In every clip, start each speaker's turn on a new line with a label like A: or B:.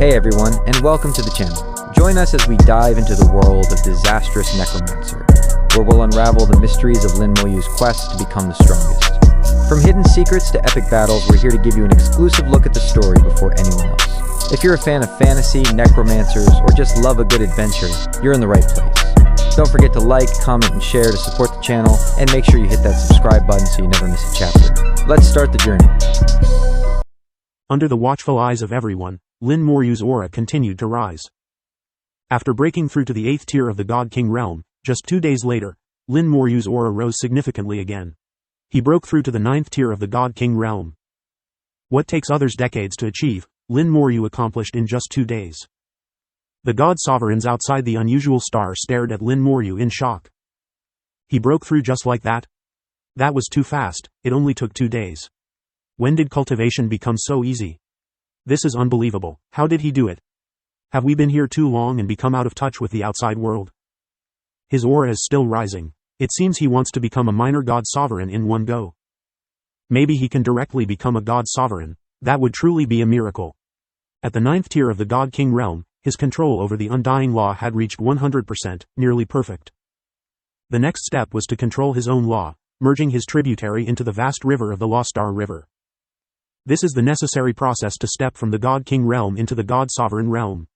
A: Hey everyone, and welcome to the channel. Join us as we dive into the world of Disastrous Necromancer, where we'll unravel the mysteries of Lin Moyu's quest to become the strongest. From hidden secrets to epic battles, we're here to give you an exclusive look at the story before anyone else. If you're a fan of fantasy, necromancers, or just love a good adventure, you're in the right place. Don't forget to like, comment, and share to support the channel, and make sure you hit that subscribe button so you never miss a chapter. Let's start the journey.
B: Under the watchful eyes of everyone, Lin Moyu's aura continued to rise. After breaking through to the 8th tier of the God King realm, just 2 days later, Lin Moyu's aura rose significantly again. He broke through to the 9th tier of the God King realm. What takes others decades to achieve, Lin Moyu accomplished in just 2 days. The God Sovereigns outside the unusual star stared at Lin Moyu in shock. He broke through just like that? That was too fast, it only took 2 days. When did cultivation become so easy? This is unbelievable. How did he do it? Have we been here too long and become out of touch with the outside world? His aura is still rising. It seems he wants to become a minor God Sovereign in one go. Maybe he can directly become a God Sovereign. That would truly be a miracle. At the 9th tier of the God King realm, his control over the undying law had reached 100%, nearly perfect. The next step was to control his own law, merging his tributary into the vast river of the Lost Star River. This is the necessary process to step from the God King realm into the God Sovereign realm.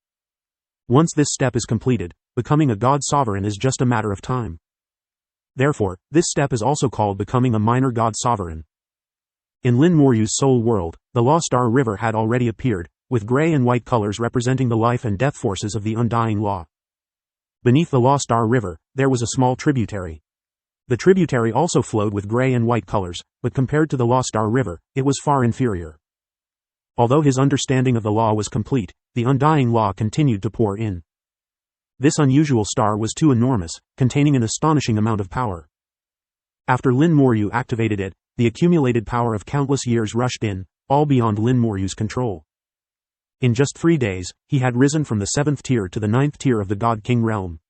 B: Once this step is completed, becoming a God Sovereign is just a matter of time. Therefore, this step is also called becoming a minor God Sovereign. In Lin Moyu's soul world, the Lost Star River had already appeared, with gray and white colors representing the life and death forces of the undying law. Beneath the Lost Star River, there was a small tributary. The tributary also flowed with gray and white colors, but compared to the Lost Star River, it was far inferior. Although his understanding of the law was complete, the undying law continued to pour in. This unusual star was too enormous, containing an astonishing amount of power. After Lin Moyu activated it, the accumulated power of countless years rushed in, all beyond Lin Moyu's control. In just 3 days, he had risen from the 7th tier to the 9th tier of the God King realm.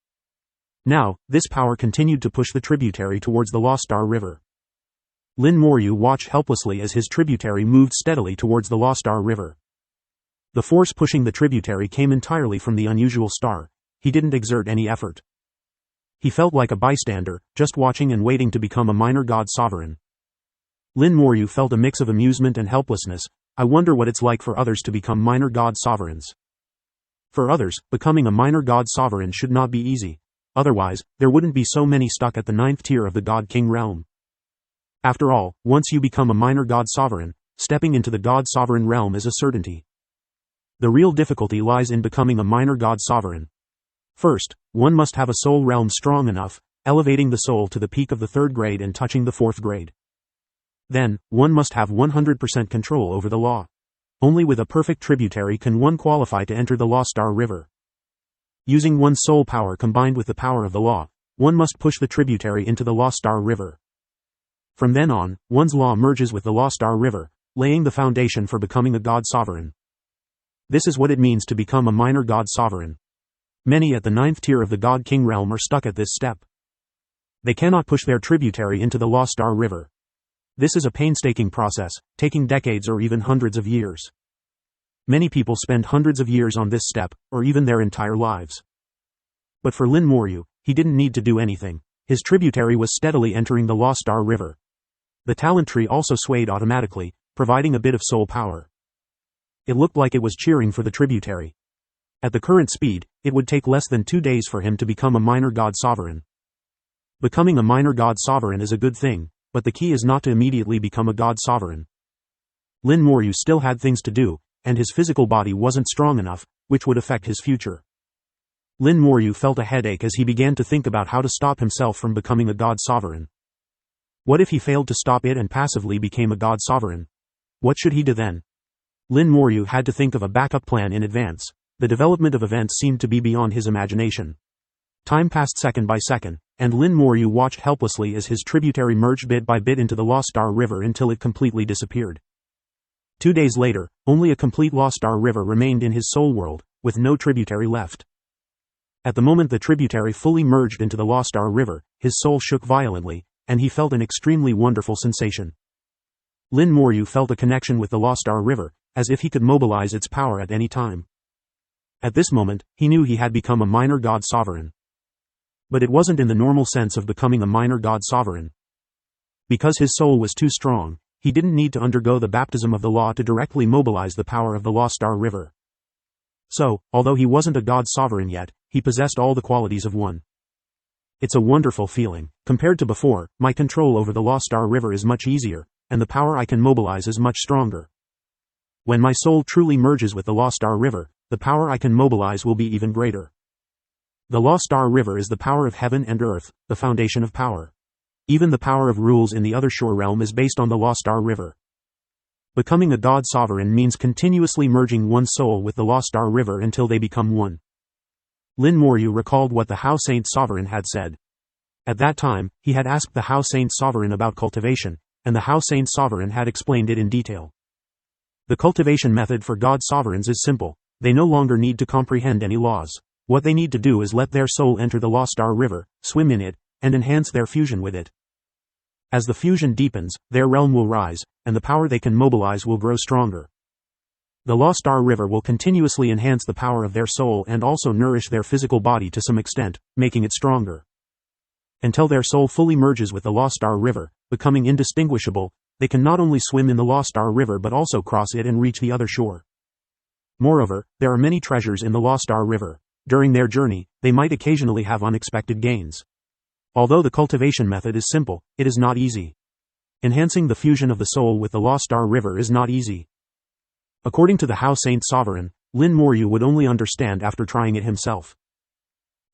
B: Now, this power continued to push the tributary towards the Lost Star River. Lin Moyu watched helplessly as his tributary moved steadily towards the Lost Star River. The force pushing the tributary came entirely from the unusual star. He didn't exert any effort. He felt like a bystander, just watching and waiting to become a minor God Sovereign. Lin Moyu felt a mix of amusement and helplessness. I wonder what it's like for others to become minor God Sovereigns. For others, becoming a minor God Sovereign should not be easy. Otherwise, there wouldn't be so many stuck at the 9th tier of the God King realm. After all, once you become a minor God Sovereign, stepping into the God Sovereign realm is a certainty. The real difficulty lies in becoming a minor God Sovereign. First, one must have a soul realm strong enough, elevating the soul to the peak of the 3rd grade and touching the 4th grade. Then, one must have 100% control over the law. Only with a perfect tributary can one qualify to enter the Lost Star River. Using one's soul power combined with the power of the law, one must push the tributary into the Lost Star River. From then on, one's law merges with the Lost Star River, laying the foundation for becoming a God Sovereign. This is what it means to become a minor God Sovereign. Many at the 9th tier of the God King realm are stuck at this step. They cannot push their tributary into the Lost Star River. This is a painstaking process, taking decades or even hundreds of years. Many people spend hundreds of years on this step, or even their entire lives. But for Lin Moyu, he didn't need to do anything. His tributary was steadily entering the Lost Star River. The talent tree also swayed automatically, providing a bit of soul power. It looked like it was cheering for the tributary. At the current speed, it would take less than 2 days for him to become a minor God Sovereign. Becoming a minor God Sovereign is a good thing, but the key is not to immediately become a God Sovereign. Lin Moyu still had things to do, and his physical body wasn't strong enough, which would affect his future. Lin Moyu felt a headache as he began to think about how to stop himself from becoming a God Sovereign. What if he failed to stop it and passively became a God Sovereign? What should he do then? Lin Moyu had to think of a backup plan in advance. The development of events seemed to be beyond his imagination. Time passed second by second, and Lin Moyu watched helplessly as his tributary merged bit by bit into the Lost Star River until it completely disappeared. 2 days later, only a complete Lost Star River remained in his soul world, with no tributary left. At the moment the tributary fully merged into the Lost Star River, his soul shook violently, and he felt an extremely wonderful sensation. Lin Moyu felt a connection with the Lost Star River, as if he could mobilize its power at any time. At this moment, he knew he had become a minor god sovereign. But it wasn't in the normal sense of becoming a minor god sovereign. Because his soul was too strong, he didn't need to undergo the baptism of the law to directly mobilize the power of the Lost Star River. So, although he wasn't a god sovereign yet, he possessed all the qualities of one. It's a wonderful feeling. Compared to before, my control over the Lost Star River is much easier, and the power I can mobilize is much stronger. When my soul truly merges with the Lost Star River, the power I can mobilize will be even greater. The Lost Star River is the power of heaven and earth, the foundation of power. Even the power of rules in the other shore realm is based on the Lost Star River. Becoming a god sovereign means continuously merging one's soul with the Lost Star River until they become one. Lin Moryu recalled what the Hao Saint Sovereign had said. At that time, he had asked the Hao Saint Sovereign about cultivation, and the Hao Saint Sovereign had explained it in detail. The cultivation method for god sovereigns is simple. They no longer need to comprehend any laws. What they need to do is let their soul enter the Lost Star River, swim in it, and enhance their fusion with it. As the fusion deepens, their realm will rise, and the power they can mobilize will grow stronger. The Lost Star River will continuously enhance the power of their soul and also nourish their physical body to some extent, making it stronger. Until their soul fully merges with the Lost Star River, becoming indistinguishable, they can not only swim in the Lost Star River but also cross it and reach the other shore. Moreover, there are many treasures in the Lost Star River. During their journey, they might occasionally have unexpected gains. Although the cultivation method is simple, it is not easy. Enhancing the fusion of the soul with the Lost Star River is not easy. According to the Hao Saint Sovereign, Lin Moryu would only understand after trying it himself.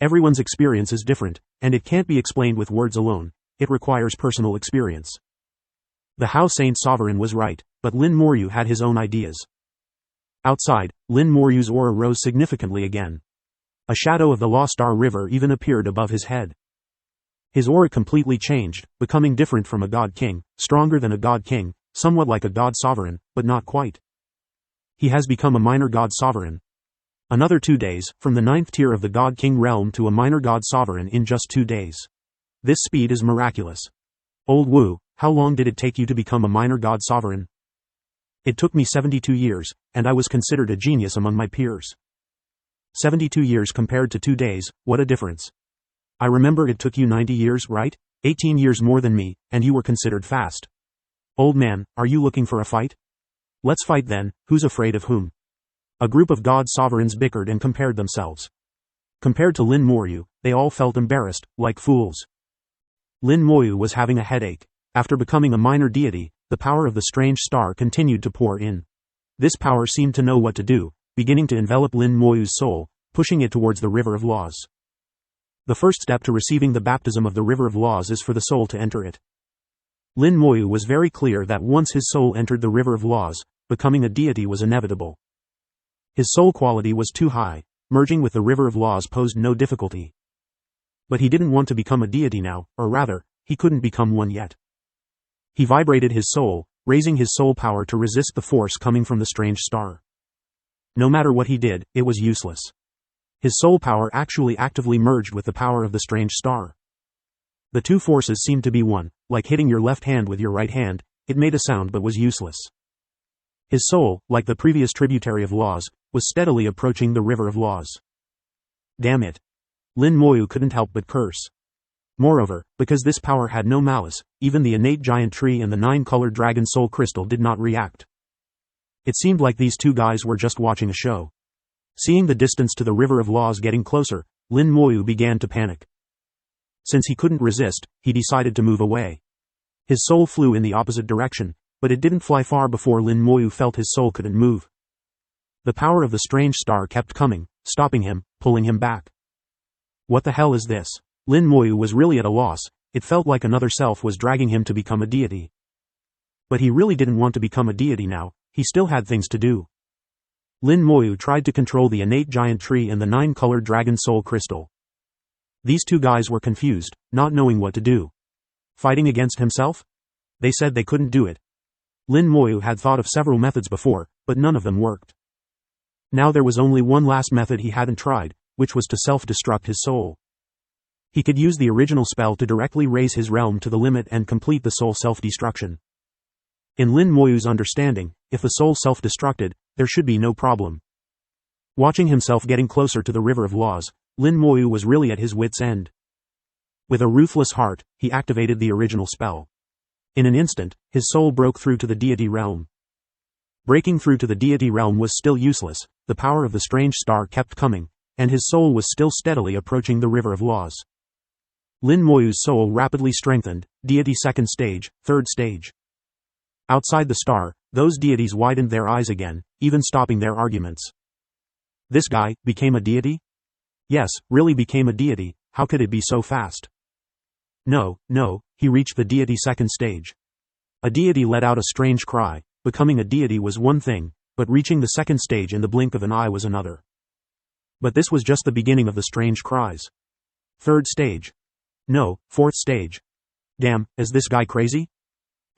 B: Everyone's experience is different, and it can't be explained with words alone. It requires personal experience. The Hao Saint Sovereign was right, but Lin Moryu had his own ideas. Outside, Lin Moryu's aura rose significantly again. A shadow of the Lost Star River even appeared above his head. His aura completely changed, becoming different from a god king, stronger than a god king, somewhat like a god sovereign, but not quite. He has become a minor god sovereign. Another 2 days, from the 9th tier of the god king realm to a minor god sovereign in just 2 days. This speed is miraculous. Old Wu, how long did it take you to become a minor god sovereign? It took me 72 years, and I was considered a genius among my peers. 72 years compared to 2 days, what a difference. I remember it took you 90 years, right? 18 years more than me, and you were considered fast. Old man, are you looking for a fight? Let's fight then, who's afraid of whom? A group of god sovereigns bickered and compared themselves. Compared to Lin Moryu, they all felt embarrassed, like fools. Lin Moryu was having a headache. After becoming a minor deity, the power of the strange star continued to pour in. This power seemed to know what to do, beginning to envelop Lin Moyu's soul, pushing it towards the River of Laws. The first step to receiving the baptism of the River of Laws is for the soul to enter it. Lin Moryu was very clear that once his soul entered the River of Laws, becoming a deity was inevitable. His soul quality was too high. Merging with the River of Laws posed no difficulty. But he didn't want to become a deity now, or rather, he couldn't become one yet. He vibrated his soul, raising his soul power to resist the force coming from the strange star. No matter what he did, it was useless. His soul power actually actively merged with the power of the strange star. The two forces seemed to be one, like hitting your left hand with your right hand. It made a sound but was useless. His soul, like the previous tributary of Laws, was steadily approaching the River of Laws. Damn it. Lin Moryu couldn't help but curse. Moreover, because this power had no malice, even the innate giant tree and the 9-colored dragon soul crystal did not react. It seemed like these two guys were just watching a show. Seeing the distance to the River of Laws getting closer, Lin Moryu began to panic. Since he couldn't resist, he decided to move away. His soul flew in the opposite direction, but it didn't fly far before Lin Moryu felt his soul couldn't move. The power of the strange star kept coming, stopping him, pulling him back. What the hell is this? Lin Moryu was really at a loss. It felt like another self was dragging him to become a deity. But he really didn't want to become a deity now, he still had things to do. Lin Moryu tried to control the innate giant tree and the 9-colored dragon soul crystal. These two guys were confused, not knowing what to do. Fighting against himself? They said they couldn't do it. Lin Moryu had thought of several methods before, but none of them worked. Now there was only one last method he hadn't tried, which was to self-destruct his soul. He could use the original spell to directly raise his realm to the limit and complete the soul self-destruction. In Lin Moyu's understanding, if the soul self-destructed, there should be no problem. Watching himself getting closer to the river of laws, Lin Moyu was really at his wit's end. With a ruthless heart, he activated the original spell. In an instant, his soul broke through to the deity realm. Breaking through to the deity realm was still useless, the power of the strange star kept coming, and his soul was still steadily approaching the river of laws. Lin Moyu's soul rapidly strengthened, deity second stage, third stage. Outside the star, those deities widened their eyes again, even stopping their arguments. This guy became a deity? Yes, really became a deity. How could it be so fast? No, he reached the deity second stage. A deity let out a strange cry. Becoming a deity was one thing, but reaching the second stage in the blink of an eye was another. But this was just the beginning of the strange cries. Third stage. No, fourth stage. Damn, is this guy crazy?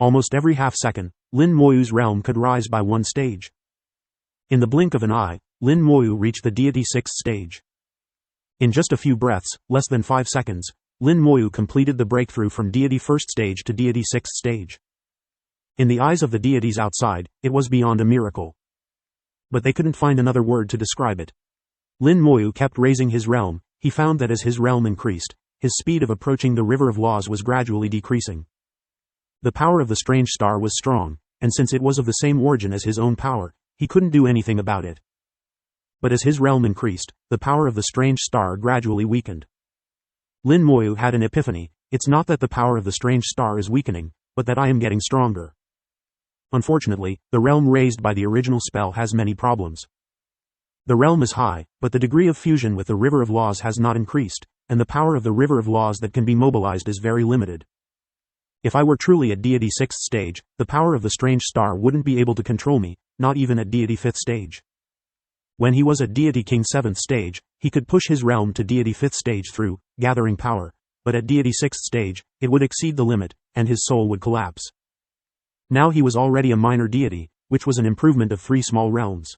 B: Almost every half second, Lin Moyu's realm could rise by one stage. In the blink of an eye, Lin Moyu reached the deity sixth stage. In just a few breaths, less than 5 seconds, Lin Moyu completed the breakthrough from deity first stage to deity sixth stage. In the eyes of the deities outside, it was beyond a miracle. But they couldn't find another word to describe it. Lin Moyu kept raising his realm. He found that as his realm increased, his speed of approaching the river of laws was gradually decreasing. The power of the strange star was strong, and since it was of the same origin as his own power, he couldn't do anything about it. But as his realm increased, the power of the strange star gradually weakened. Lin Moyu had an epiphany. It's not that the power of the strange star is weakening, but that I am getting stronger. Unfortunately, the realm raised by the original spell has many problems. The realm is high, but the degree of fusion with the river of laws has not increased, and the power of the river of laws that can be mobilized is very limited. If I were truly at deity 6th stage, the power of the strange star wouldn't be able to control me, not even at deity 5th stage. When he was at deity king 7th stage, he could push his realm to deity 5th stage through gathering power, but at deity 6th stage, it would exceed the limit, and his soul would collapse. Now he was already a minor deity, which was an improvement of 3 small realms.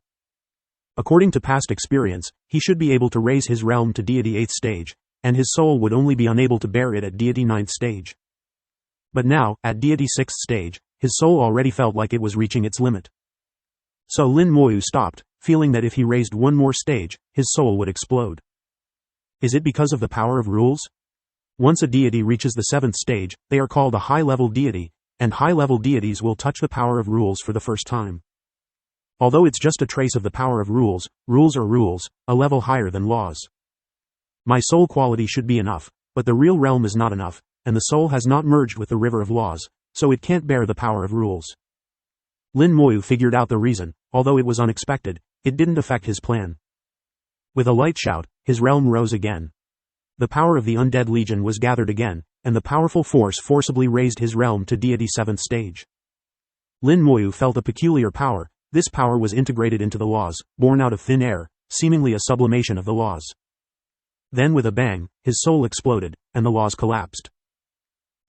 B: According to past experience, he should be able to raise his realm to deity 8th stage, and his soul would only be unable to bear it at deity 9th stage. But now, at deity 6th stage, his soul already felt like it was reaching its limit. So Lin Moyu stopped, feeling that if he raised one more stage, his soul would explode. Is it because of the power of rules? Once a deity reaches the 7th stage, they are called a high-level deity, and high-level deities will touch the power of rules for the first time. Although it's just a trace of the power of rules, rules are rules, a level higher than laws. My soul quality should be enough, but the real realm is not enough, and the soul has not merged with the river of laws, so it can't bear the power of rules. Lin Moyu figured out the reason. Although it was unexpected, it didn't affect his plan. With a light shout, his realm rose again. The power of the undead legion was gathered again, and the powerful force forcibly raised his realm to deity 7th stage. Lin Moyu felt a peculiar power. This power was integrated into the laws, born out of thin air, seemingly a sublimation of the laws. Then with a bang, his soul exploded, and the laws collapsed.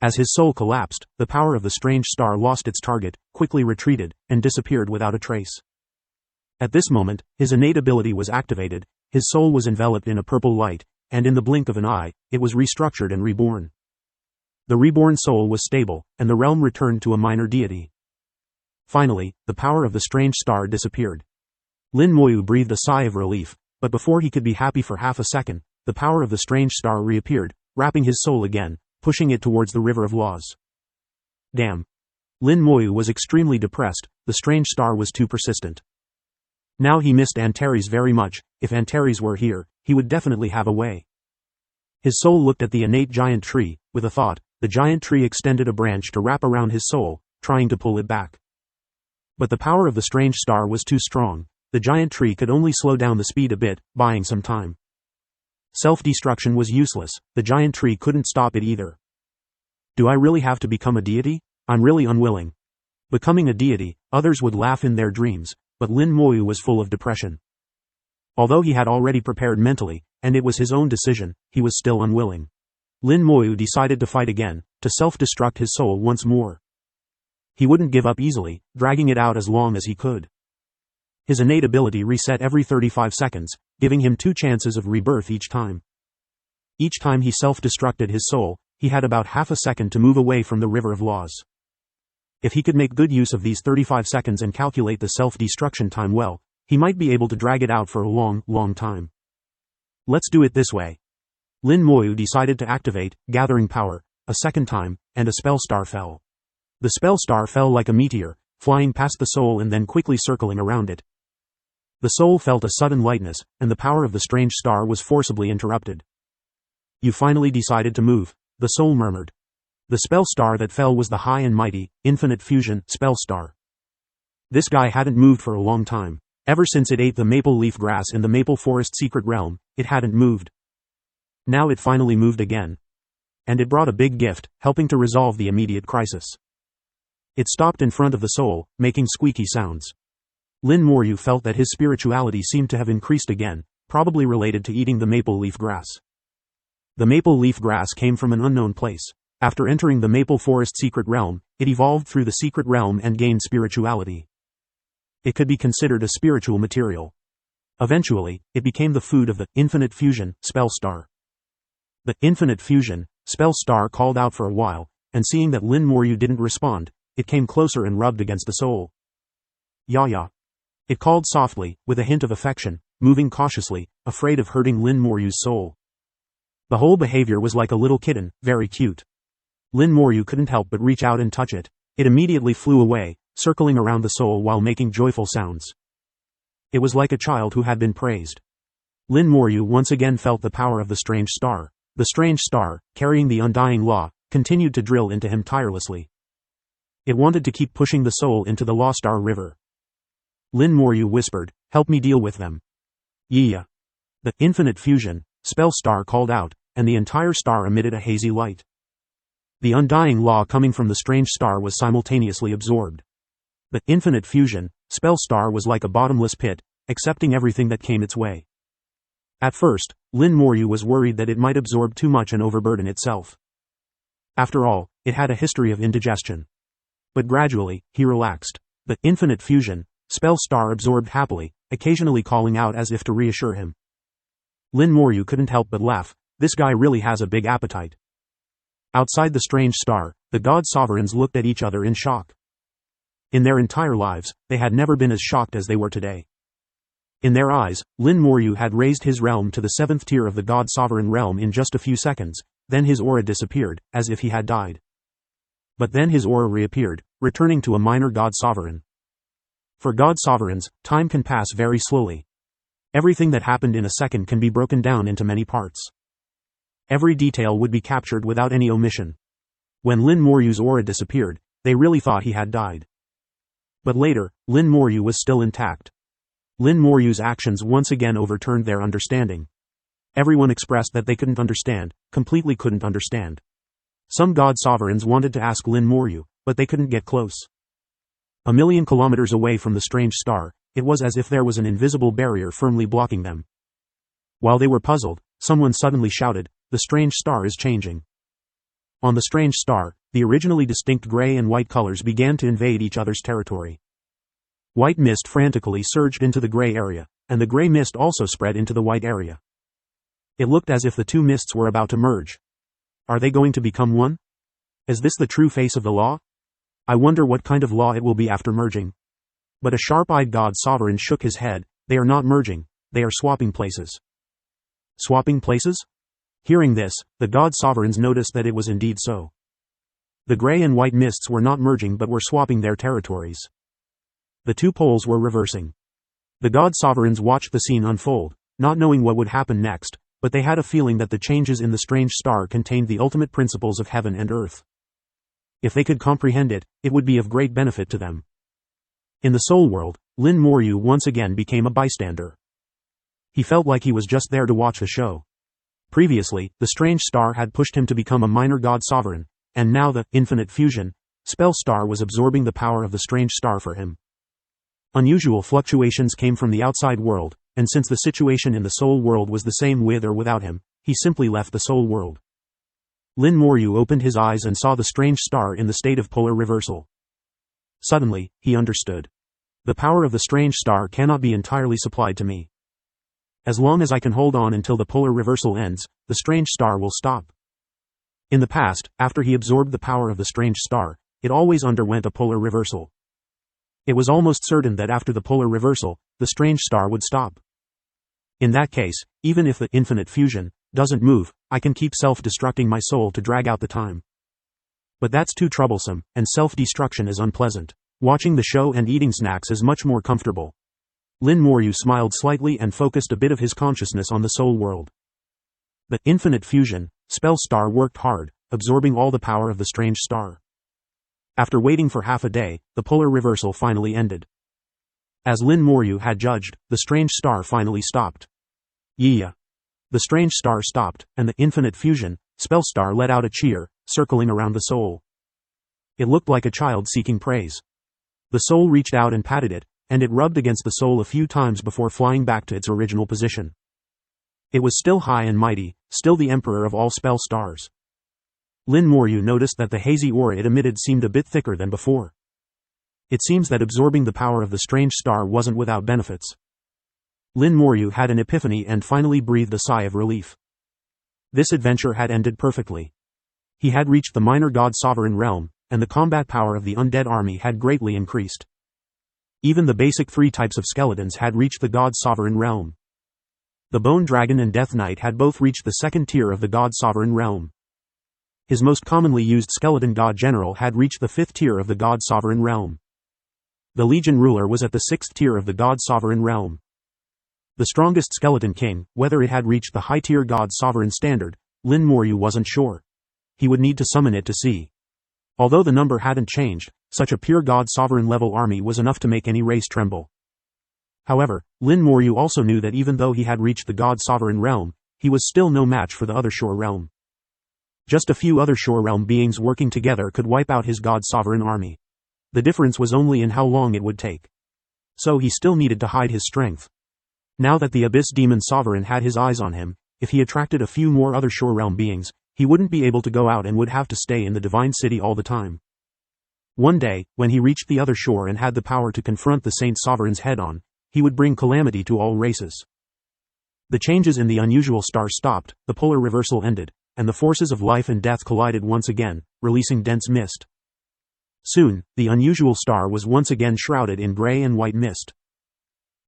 B: As his soul collapsed, the power of the strange star lost its target, quickly retreated, and disappeared without a trace. At this moment, his innate ability was activated, his soul was enveloped in a purple light, and in the blink of an eye, it was restructured and reborn. The reborn soul was stable, and the realm returned to a minor deity. Finally, the power of the strange star disappeared. Lin Moyu breathed a sigh of relief, but before he could be happy for half a second, the power of the strange star reappeared, wrapping his soul again, pushing it towards the river of laws. Damn. Lin Moyu was extremely depressed. The strange star was too persistent. Now he missed Antares very much. If Antares were here, he would definitely have a way. His soul looked at the innate giant tree. With a thought, the giant tree extended a branch to wrap around his soul, trying to pull it back. But the power of the strange star was too strong. The giant tree could only slow down the speed a bit, buying some time. Self-destruction was useless. The giant tree couldn't stop it either. Do I really have to become a deity? I'm really unwilling. Becoming a deity, others would laugh in their dreams, but Lin Moyu was full of depression. Although he had already prepared mentally, and it was his own decision, he was still unwilling. Lin Moyu decided to fight again, to self-destruct his soul once more. He wouldn't give up easily, dragging it out as long as he could. His innate ability reset every 35 seconds, giving him 2 chances of rebirth each time. Each time he self-destructed his soul, he had about half a second to move away from the river of laws. If he could make good use of these 35 seconds and calculate the self-destruction time well, He might be able to drag it out for a long, long time. Let's do it this way. Lin Moyu decided to activate Gathering Power a second time, and a spell star fell. The spell star fell like a meteor, flying past the soul and then quickly circling around it. The soul felt a sudden lightness, and the power of the strange star was forcibly interrupted. You finally decided to move, the soul murmured. The spell star that fell was the high and mighty, infinite fusion spell star. This guy hadn't moved for a long time. Ever since it ate the maple leaf grass in the maple forest secret realm, it hadn't moved. Now it finally moved again. And it brought a big gift, helping to resolve the immediate crisis. It stopped in front of the soul, making squeaky sounds. Lin Moryu felt that his spirituality seemed to have increased again, probably related to eating the maple leaf grass. The maple leaf grass came from an unknown place. After entering the maple forest secret realm, it evolved through the secret realm and gained spirituality. It could be considered a spiritual material. Eventually, it became the food of the infinite fusion spell star. The infinite fusion spell star called out for a while, and seeing that Lin Moryu didn't respond, it came closer and rubbed against the soul. Ya. It called softly, with a hint of affection, moving cautiously, afraid of hurting Lin Moryu's soul. The whole behavior was like a little kitten, very cute. Lin Moryu couldn't help but reach out and touch it. It immediately flew away, circling around the soul while making joyful sounds. It was like a child who had been praised. Lin Moryu once again felt the power of the strange star. The strange star, carrying the undying law, continued to drill into him tirelessly. It wanted to keep pushing the soul into the Law Star River. Lin Moryu whispered, "Help me deal with them." Yeah. The infinite fusion spell star called out, and the entire star emitted a hazy light. The undying law coming from the strange star was simultaneously absorbed. The infinite fusion spell star was like a bottomless pit, accepting everything that came its way. At first, Lin Moryu was worried that it might absorb too much and overburden itself. After all, it had a history of indigestion. But gradually, he relaxed. The infinite fusion spell star absorbed happily, occasionally calling out as if to reassure him. Lin Moryu couldn't help but laugh. This guy really has a big appetite. Outside the strange star, the god sovereigns looked at each other in shock. In their entire lives, they had never been as shocked as they were today. In their eyes, Lin Moryu had raised his realm to the 7th tier of the god sovereign realm in just a few seconds, then his aura disappeared, as if he had died. But then his aura reappeared, returning to a minor god sovereign. For god sovereigns, time can pass very slowly. Everything that happened in a second can be broken down into many parts. Every detail would be captured without any omission. When Lin Moryu's aura disappeared, they really thought he had died. But later, Lin Moryu was still intact. Lin Moryu's actions once again overturned their understanding. Everyone expressed that they couldn't understand, completely couldn't understand. Some god sovereigns wanted to ask Lin Moryu, but they couldn't get close. A million kilometers away from the strange star, it was as if there was an invisible barrier firmly blocking them. While they were puzzled, someone suddenly shouted, "The strange star is changing." On the strange star, the originally distinct gray and white colors began to invade each other's territory. White mist frantically surged into the gray area, and the gray mist also spread into the white area. It looked as if the two mists were about to merge. Are they going to become one? Is this the true face of the law? I wonder what kind of law it will be after merging. But a sharp-eyed god sovereign shook his head. They are not merging, they are swapping places. Swapping places? Hearing this, the god sovereigns noticed that it was indeed so. The gray and white mists were not merging but were swapping their territories. The two poles were reversing. The god sovereigns watched the scene unfold, not knowing what would happen next, but they had a feeling that the changes in the strange star contained the ultimate principles of heaven and earth. If they could comprehend it, it would be of great benefit to them. In the soul world, Lin Moryu once again became a bystander. He felt like he was just there to watch the show. Previously, the strange star had pushed him to become a minor god sovereign, and now the infinite fusion spell star was absorbing the power of the strange star for him. Unusual fluctuations came from the outside world, and since the situation in the soul world was the same with or without him, he simply left the soul world. Lin Moryu opened his eyes and saw the strange star in the state of polar reversal. Suddenly, he understood. The power of the strange star cannot be entirely supplied to me. As long as I can hold on until the polar reversal ends, the strange star will stop. In the past, after he absorbed the power of the strange star, it always underwent a polar reversal. It was almost certain that after the polar reversal, the strange star would stop. In that case, even if the infinite fusion doesn't move, I can keep self-destructing my soul to drag out the time. But that's too troublesome, and self-destruction is unpleasant. Watching the show and eating snacks is much more comfortable. Lin Moryu smiled slightly and focused a bit of his consciousness on the soul world. The infinite fusion spell star worked hard, absorbing all the power of the strange star. After waiting for half a day, the polar reversal finally ended. As Lin Moryu had judged, the strange star finally stopped. Yeah. The strange star stopped, and the infinite fusion spell star let out a cheer, circling around the soul. It looked like a child seeking praise. The soul reached out and patted it, and it rubbed against the soul a few times before flying back to its original position. It was still high and mighty, still the emperor of all spell stars. Lin Moryu noticed that the hazy aura it emitted seemed a bit thicker than before. It seems that absorbing the power of the strange star wasn't without benefits. Lin Moryu had an epiphany and finally breathed a sigh of relief. This adventure had ended perfectly. He had reached the minor god sovereign realm, and the combat power of the undead army had greatly increased. Even the basic 3 types of skeletons had reached the god sovereign realm. The Bone Dragon and Death Knight had both reached the 2nd tier of the god sovereign realm. His most commonly used skeleton god general had reached the 5th tier of the god sovereign realm. The Legion ruler was at the 6th tier of the god sovereign realm. The strongest skeleton king, whether it had reached the high tier god sovereign standard, Lin Moryu wasn't sure. He would need to summon it to see. Although the number hadn't changed, such a pure god sovereign level army was enough to make any race tremble. However, Lin Moryu also knew that even though he had reached the god sovereign realm, he was still no match for the other shore realm. Just a few other shore realm beings working together could wipe out his god sovereign army. The difference was only in how long it would take. So he still needed to hide his strength. Now that the Abyss Demon Sovereign had his eyes on him, if he attracted a few more other shore realm beings, he wouldn't be able to go out and would have to stay in the Divine City all the time. One day, when he reached the other shore and had the power to confront the Saint Sovereigns head-on, he would bring calamity to all races. The changes in the unusual star stopped, the polar reversal ended, and the forces of life and death collided once again, releasing dense mist. Soon, the unusual star was once again shrouded in gray and white mist.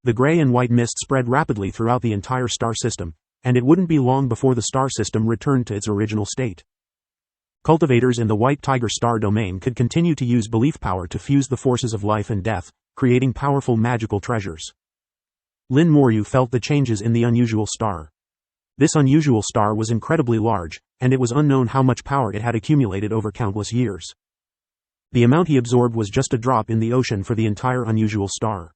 B: The gray and white mist spread rapidly throughout the entire star system, and it wouldn't be long before the star system returned to its original state. Cultivators in the White Tiger star domain could continue to use belief power to fuse the forces of life and death, creating powerful magical treasures. Lin Moryu felt the changes in the unusual star. This unusual star was incredibly large, and it was unknown how much power it had accumulated over countless years. The amount he absorbed was just a drop in the ocean for the entire unusual star.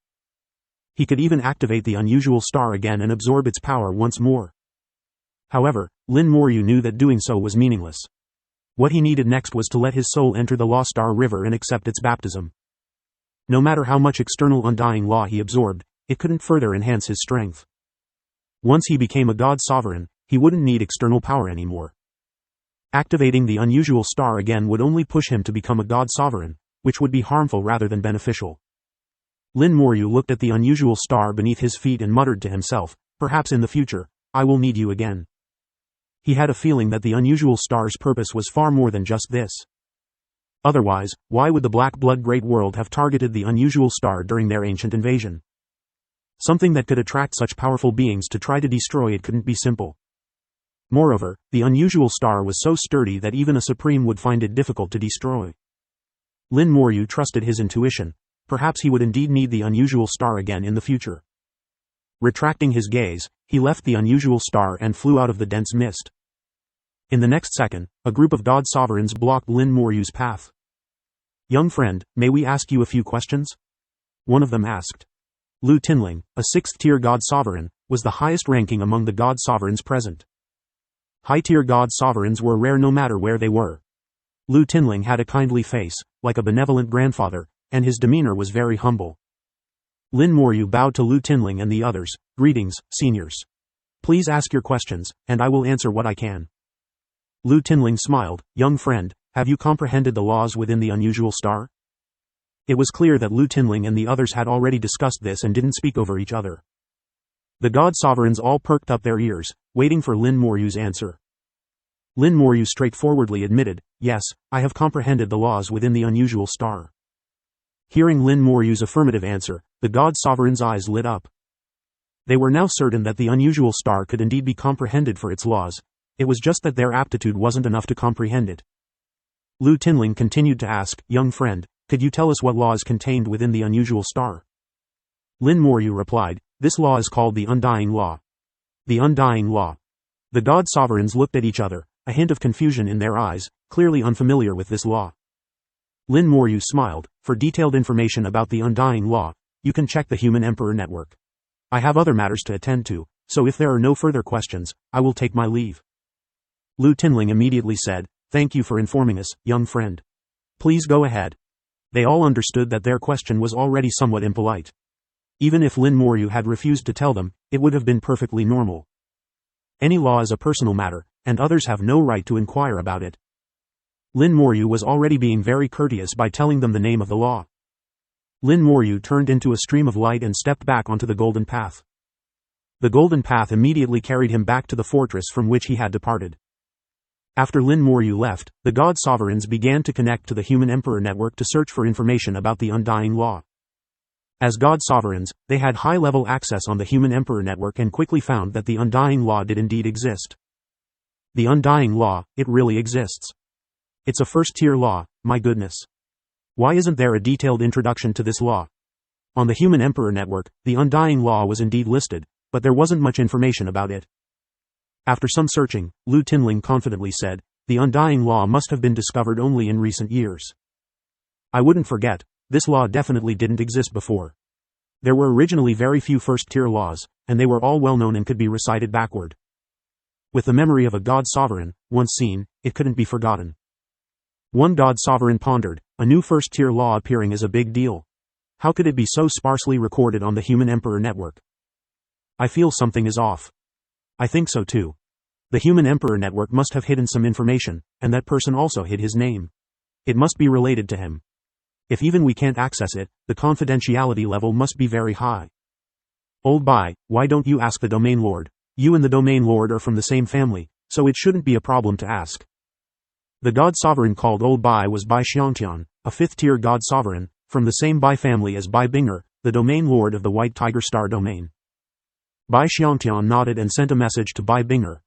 B: He could even activate the unusual star again and absorb its power once more. However, Lin Moryu knew that doing so was meaningless. What he needed next was to let his soul enter the Law Star River and accept its baptism. No matter how much external undying law he absorbed, it couldn't further enhance his strength. Once he became a god sovereign, he wouldn't need external power anymore. Activating the unusual star again would only push him to become a god sovereign, which would be harmful rather than beneficial. Lin Moryu looked at the unusual star beneath his feet and muttered to himself, "Perhaps in the future, I will need you again." He had a feeling that the unusual star's purpose was far more than just this. Otherwise, why would the Black Blood Great World have targeted the unusual star during their ancient invasion? Something that could attract such powerful beings to try to destroy it couldn't be simple. Moreover, the unusual star was so sturdy that even a supreme would find it difficult to destroy. Lin Moryu trusted his intuition. Perhaps he would indeed need the unusual star again in the future. Retracting his gaze, he left the unusual star and flew out of the dense mist. In the next second, a group of god sovereigns blocked Lin Moryu's path. "Young friend, may we ask you a few questions?" one of them asked. Lu Tinling, a 6th-tier god sovereign, was the highest ranking among the god sovereigns present. High-tier god sovereigns were rare no matter where they were. Lu Tinling had a kindly face, like a benevolent grandfather, and his demeanor was very humble. Lin Moryu bowed to Lu Tinling and the others. "Greetings, seniors. Please ask your questions, and I will answer what I can." Lu Tinling smiled. "Young friend, have you comprehended the laws within the unusual star?" It was clear that Lu Tinling and the others had already discussed this and didn't speak over each other. The god sovereigns all perked up their ears, waiting for Lin Moryu's answer. Lin Moryu straightforwardly admitted, "Yes, I have comprehended the laws within the unusual star." Hearing Lin Moryu's affirmative answer, the God Sovereign's eyes lit up. They were now certain that the unusual star could indeed be comprehended for its laws. It was just that their aptitude wasn't enough to comprehend it. Lu Tinling continued to ask, "Young friend, could you tell us what law is contained within the unusual star?" Lin Moryu replied, "This law is called the Undying Law." The Undying Law. The God Sovereigns looked at each other, a hint of confusion in their eyes, clearly unfamiliar with this law. Lin Moryu smiled. "For detailed information about the Undying Law, you can check the Human Emperor Network. I have other matters to attend to, so if there are no further questions, I will take my leave." Lu Tinling immediately said, "Thank you for informing us, young friend. Please go ahead." They all understood that their question was already somewhat impolite. Even if Lin Moryu had refused to tell them, it would have been perfectly normal. Any law is a personal matter, and others have no right to inquire about it. Lin Moryu was already being very courteous by telling them the name of the law. Lin Moryu turned into a stream of light and stepped back onto the golden path. The golden path immediately carried him back to the fortress from which he had departed. After Lin Moryu left, the God Sovereigns began to connect to the Human Emperor Network to search for information about the Undying Law. As God Sovereigns, they had high-level access on the Human Emperor Network and quickly found that the Undying Law did indeed exist. The Undying Law, it really exists. It's a first-tier law, my goodness. Why isn't there a detailed introduction to this law? On the Human Emperor Network, the Undying Law was indeed listed, but there wasn't much information about it. After some searching, Lu Tinling confidently said, "The Undying Law must have been discovered only in recent years. I wouldn't forget, this law definitely didn't exist before. There were originally very few first-tier laws, and they were all well-known and could be recited backward. With the memory of a God Sovereign, once seen, it couldn't be forgotten." One God Sovereign pondered, a new first-tier law appearing is a big deal. How could it be so sparsely recorded on the Human Emperor Network? I feel something is off. I think so too. The Human Emperor Network must have hidden some information, and that person also hid his name. It must be related to him. If even we can't access it, the confidentiality level must be very high. Old Bai, why don't you ask the Domain Lord? You and the Domain Lord are from the same family, so it shouldn't be a problem to ask. The God Sovereign called Old Bai was Bai Xiangtian, a fifth-tier God Sovereign, from the same Bai family as Bai Binger, the Domain Lord of the White Tiger Star Domain. Bai Xiangtian nodded and sent a message to Bai Binger.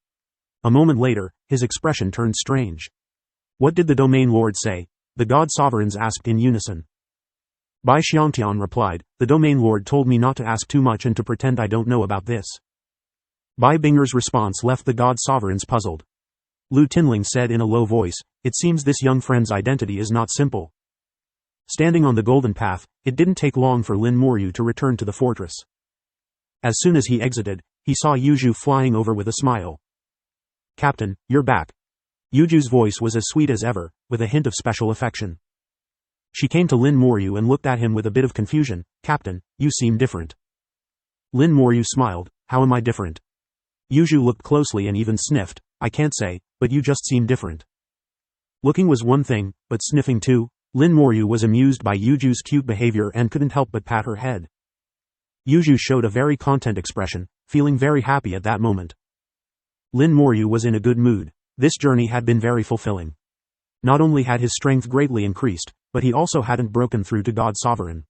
B: A moment later, his expression turned strange. What did the Domain Lord say? The God Sovereigns asked in unison. Bai Xiangtian replied, "The Domain Lord told me not to ask too much and to pretend I don't know about this." Bai Binger's response left the God Sovereigns puzzled. Lu Tinling said in a low voice, "It seems this young friend's identity is not simple." Standing on the golden path, it didn't take long for Lin Moryu to return to the fortress. As soon as he exited, he saw Yuju flying over with a smile. "Captain, you're back." Yuju's voice was as sweet as ever, with a hint of special affection. She came to Lin Moryu and looked at him with a bit of confusion. "Captain, you seem different." Lin Moryu smiled. "How am I different?" Yuju looked closely and even sniffed. "I can't say, but you just seem different." Looking was one thing, but sniffing too? Lin Moryu was amused by Yuju's cute behavior and couldn't help but pat her head. Yuju showed a very content expression, feeling very happy at that moment. Lin Moryu was in a good mood. This journey had been very fulfilling. Not only had his strength greatly increased, but he also hadn't broken through to God Sovereign.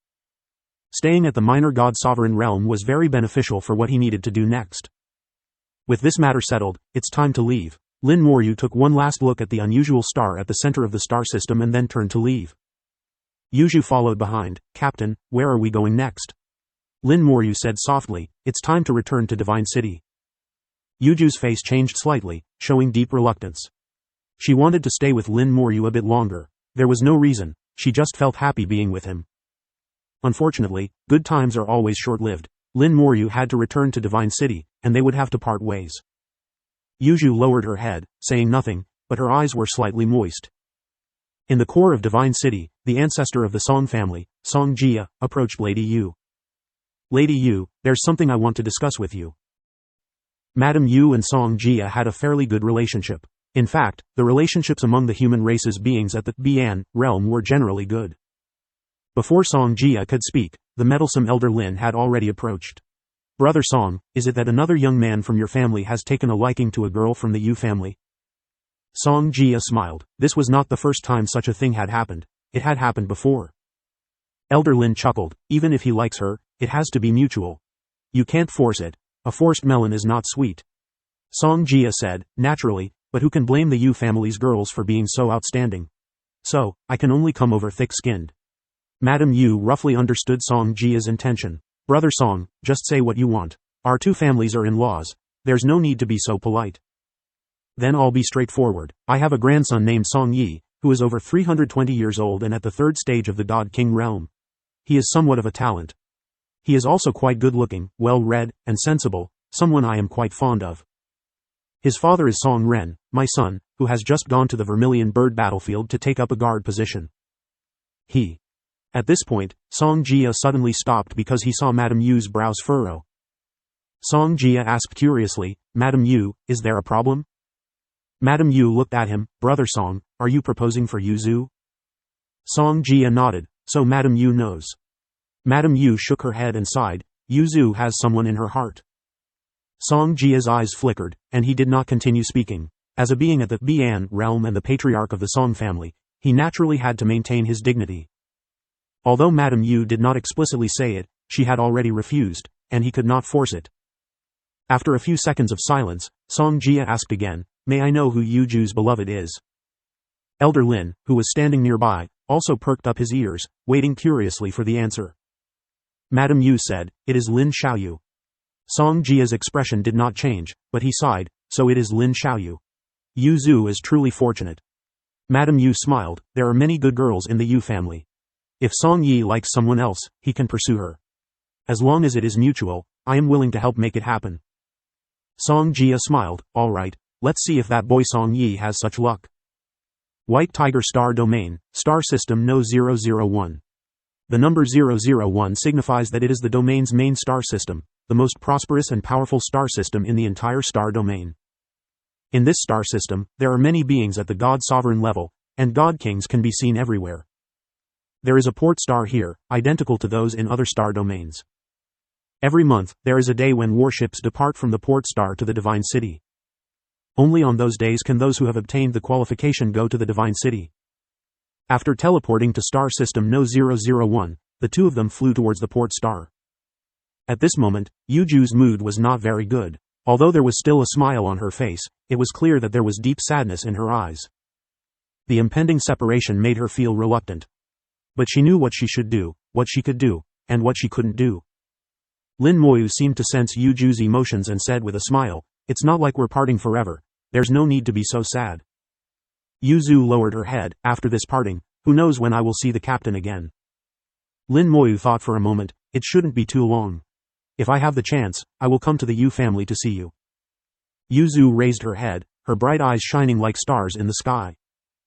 B: Staying at the minor God Sovereign realm was very beneficial for what he needed to do next. With this matter settled, it's time to leave. Lin Moryu took one last look at the unusual star at the center of the star system and then turned to leave. Yuju followed behind. "Captain, where are we going next?" Lin Moryu said softly, "It's time to return to Divine City." Yuju's face changed slightly, showing deep reluctance. She wanted to stay with Lin Moryu a bit longer. There was no reason, she just felt happy being with him. Unfortunately, good times are always short-lived. Lin Moryu had to return to Divine City, and they would have to part ways. Yuju lowered her head, saying nothing, but her eyes were slightly moist. In the core of Divine City, the ancestor of the Song family, Song Jia, approached Lady Yu. "Lady Yu, there's something I want to discuss with you." Madame Yu and Song Jia had a fairly good relationship. In fact, the relationships among the human race's beings at the Bian realm were generally good. Before Song Jia could speak, the meddlesome elder Lin had already approached. "Brother Song, is it that another young man from your family has taken a liking to a girl from the Yu family?" Song Jia smiled. This was not the first time such a thing had happened. It had happened before. Elder Lin chuckled. Even if he likes her, it has to be mutual. You can't force it. A forced melon is not sweet. Song Jia said, naturally, but who can blame the Yu family's girls for being so outstanding? So, I can only come over thick-skinned. Madame Yu roughly understood Song Jia's intention. Brother Song, just say what you want. Our two families are in-laws. There's no need to be so polite. Then I'll be straightforward. I have a grandson named Song Yi, who is over 320 years old and at the third stage of the God King realm. He is somewhat of a talent. He is also quite good-looking, well-read, and sensible, someone I am quite fond of. His father is Song Ren, my son, who has just gone to the Vermilion Bird battlefield to take up a guard position. At this point, Song Jia suddenly stopped because he saw Madame Yu's brows furrow. Song Jia asked curiously, Madame Yu, is there a problem? Madame Yu looked at him, Brother Song, are you proposing for Yu Zhu? Song Jia nodded, so Madame Yu knows. Madame Yu shook her head and sighed, Yu Zhu has someone in her heart. Song Jia's eyes flickered, and he did not continue speaking. As a being at the Bian realm and the patriarch of the Song family, he naturally had to maintain his dignity. Although Madame Yu did not explicitly say it, she had already refused, and he could not force it. After a few seconds of silence, Song Jia asked again, may I know who Yu Zhu's beloved is? Elder Lin, who was standing nearby, also perked up his ears, waiting curiously for the answer. Madame Yu said, it is Lin Xiaoyu. Song Jia's expression did not change, but he sighed, so it is Lin Xiaoyu. Yu Zhu is truly fortunate. Madame Yu smiled, there are many good girls in the Yu family. If Song Yi likes someone else, he can pursue her. As long as it is mutual, I am willing to help make it happen. Song Jia smiled, all right, let's see if that boy Song Yi has such luck. White Tiger Star Domain, Star System No 001. The number 001 signifies that it is the domain's main star system, the most prosperous and powerful star system in the entire star domain. In this star system, there are many beings at the God Sovereign level, and God Kings can be seen everywhere. There is a port star here, identical to those in other star domains. Every month, there is a day when warships depart from the port star to the Divine City. Only on those days can those who have obtained the qualification go to the Divine City. After teleporting to star system No 001, the two of them flew towards the port star. At this moment, Yu Zhu's mood was not very good. Although there was still a smile on her face, it was clear that there was deep sadness in her eyes. The impending separation made her feel reluctant. But she knew what she should do, what she could do, and what she couldn't do. Lin Moyu seemed to sense Yu Zhu's emotions and said with a smile, it's not like we're parting forever, there's no need to be so sad. Yu Zhu lowered her head, after this parting, who knows when I will see the captain again. Lin Moyu thought for a moment, it shouldn't be too long. If I have the chance, I will come to the Yu family to see you. Yu Zhu raised her head, her bright eyes shining like stars in the sky.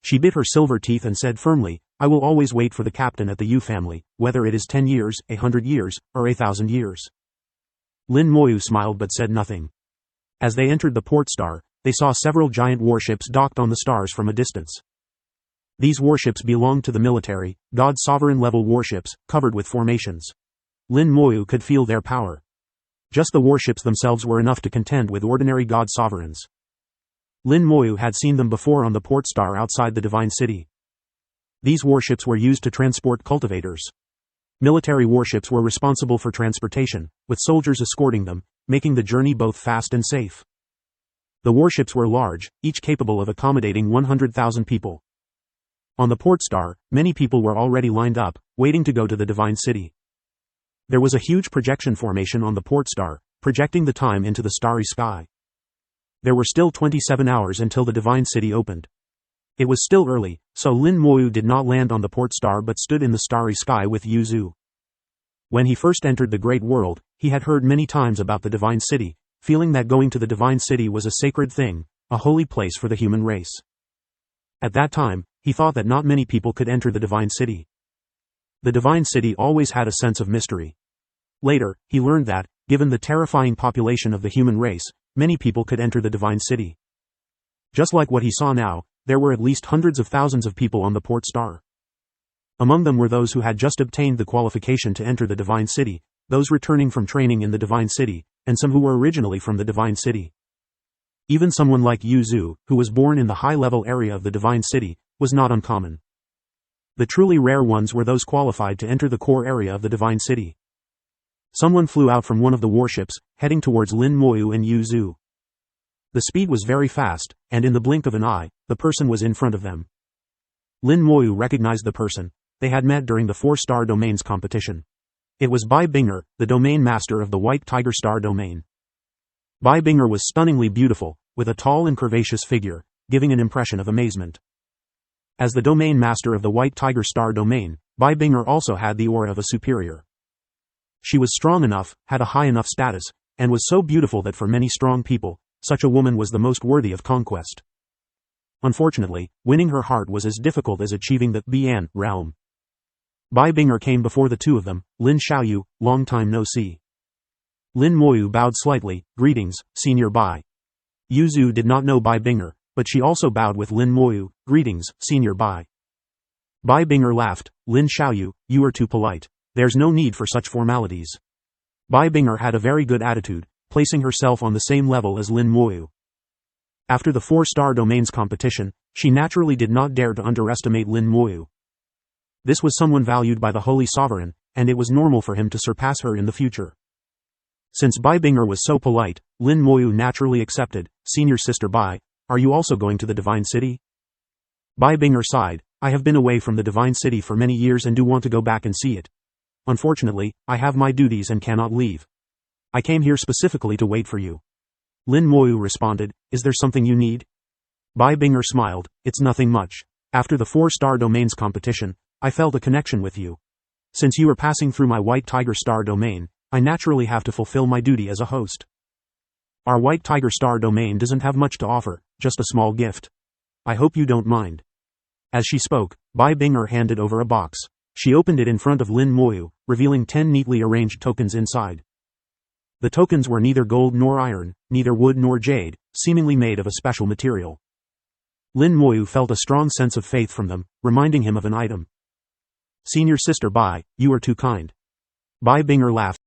B: She bit her silver teeth and said firmly, I will always wait for the captain at the Yu family, whether it is 10 years, 100 years, or 1,000 years. Lin Moyu smiled but said nothing. As they entered the port star, they saw several giant warships docked on the stars from a distance. These warships belonged to the military, God Sovereign level warships, covered with formations. Lin Moyu could feel their power. Just the warships themselves were enough to contend with ordinary God Sovereigns. Lin Moyu had seen them before on the port star outside the Divine City. These warships were used to transport cultivators. Military warships were responsible for transportation, with soldiers escorting them, making the journey both fast and safe. The warships were large, each capable of accommodating 100,000 people. On the port star, many people were already lined up, waiting to go to the Divine City. There was a huge projection formation on the port star, projecting the time into the starry sky. There were still 27 hours until the Divine City opened. It was still early, so Lin Moyu did not land on the port star but stood in the starry sky with Yu Zhu. When he first entered the Great World, he had heard many times about the Divine City, feeling that going to the Divine City was a sacred thing, a holy place for the human race. At that time, he thought that not many people could enter the Divine City. The Divine City always had a sense of mystery. Later, he learned that, given the terrifying population of the human race, many people could enter the Divine City. Just like what he saw now, there were at least hundreds of thousands of people on the port star. Among them were those who had just obtained the qualification to enter the Divine City, those returning from training in the Divine City, and some who were originally from the Divine City. Even someone like Yu Zhu, who was born in the high-level area of the Divine City, was not uncommon. The truly rare ones were those qualified to enter the core area of the Divine City. Someone flew out from one of the warships, heading towards Lin Moyu and Yu Zhu. The speed was very fast, and in the blink of an eye, the person was in front of them. Lin Moyu recognized the person. They had met during the 4-star domains competition. It was Bai Binger, the domain master of the White Tiger Star domain. Bai Binger was stunningly beautiful, with a tall and curvaceous figure, giving an impression of amazement. As the domain master of the White Tiger Star domain, Bai Binger also had the aura of a superior. She was strong enough, had a high enough status, and was so beautiful that for many strong people, such a woman was the most worthy of conquest. Unfortunately, winning her heart was as difficult as achieving the Bian realm. Bai Binger came before the two of them. Lin Xiaoyu, long time no see. Lin Moyu bowed slightly. Greetings, Senior Bai. Yu Zhu did not know Bai Binger, but she also bowed with Lin Moyu. Greetings, Senior Bai. Bai Binger laughed. Lin Xiaoyu, you are too polite. There's no need for such formalities. Bai Binger had a very good attitude, placing herself on the same level as Lin Moyu. After the 4-star domains competition, she naturally did not dare to underestimate Lin Moyu. This was someone valued by the Holy Sovereign, and it was normal for him to surpass her in the future. Since Bai Binger was so polite, Lin Moyu naturally accepted. Senior Sister Bai, are you also going to the Divine City? Bai Binger sighed. I have been away from the Divine City for many years and do want to go back and see it. Unfortunately, I have my duties and cannot leave. I came here specifically to wait for you. Lin Moyu responded, is there something you need? Bai Binger smiled, it's nothing much. After the 4-star domains competition, I felt a connection with you. Since you are passing through my White Tiger Star domain, I naturally have to fulfill my duty as a host. Our White Tiger Star domain doesn't have much to offer, just a small gift. I hope you don't mind. As she spoke, Bai Binger handed over a box. She opened it in front of Lin Moyu, revealing 10 neatly arranged tokens inside. The tokens were neither gold nor iron, neither wood nor jade, seemingly made of a special material. Lin Moyu felt a strong sense of faith from them, reminding him of an item. Senior Sister Bai, you are too kind. Bai Binger laughed.